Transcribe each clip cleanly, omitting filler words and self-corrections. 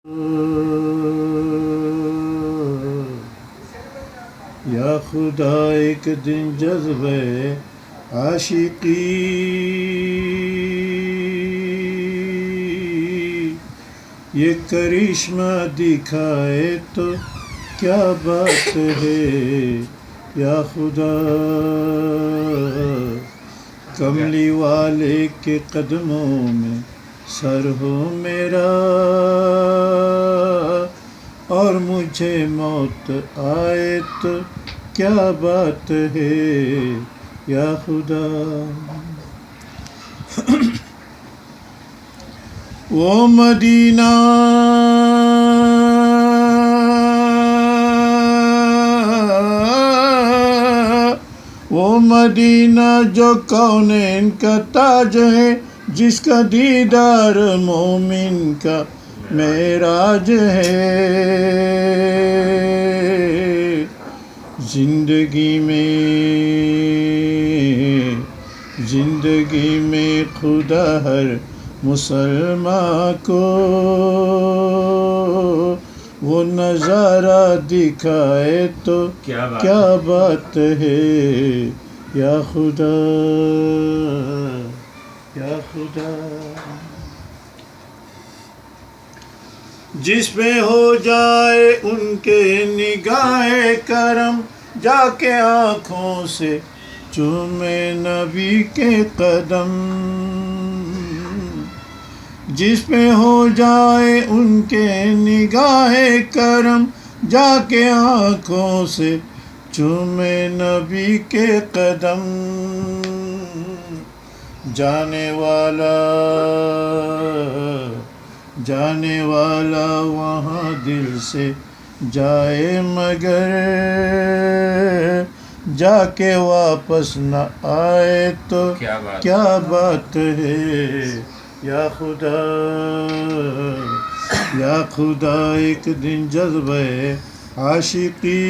یا خدا ایک دن جذبہ عاشقی یہ کرشمہ دکھائے تو کیا بات ہے یا خدا، کملی والے کے قدموں میں سر ہو میرا اور مجھے موت آئے تو کیا بات ہے یا خدا۔ وہ مدینہ جو کونین کا تاج ہے، جس کا دیدار مومن کا معراج ہے، زندگی میں خدا ہر مسلمان کو وہ نظارہ دکھائے تو کیا بات ہے یا خدا یا خدا۔ جس پہ ہو جائے ان کے نگاہ کرم، جا کے آنکھوں سے چومے نبی کے قدم، جس پہ ہو جائے ان کے نگاہ کرم، جا کے آنکھوں سے چومے نبی کے قدم، جانے والا وہاں دل سے جائے مگر جا کے واپس نہ آئے تو کیا بات ہے یا خدا یا خدا ایک دن جذبہ عاشقی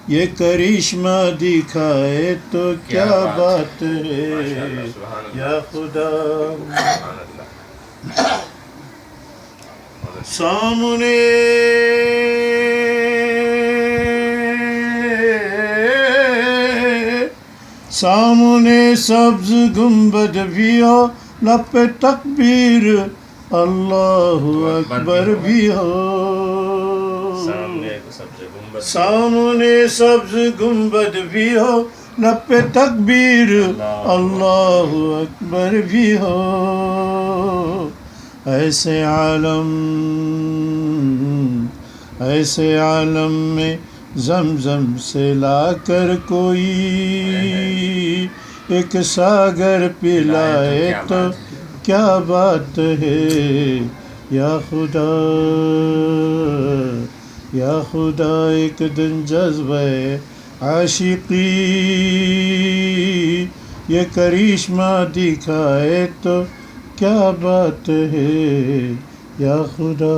یہ کرشمہ دکھائے تو کیا بات ہے یا خدا۔ سامنے سبز گنبد بھی ہو، لب پہ تکبیر اللہ اکبر بھی ہو، سامنے سبز گنبد بھی ہو، لب پہ تکبیر اللہ اکبر بھی ہو، ایسے عالم میں زمزم سے لا کر کوئی ایک ساگر پلائے تو کیا بات ہے یا خدا یا خدا ایک دن جذبہ عاشقی یہ کرشمہ دکھائے تو کیا بات ہے یا خدا۔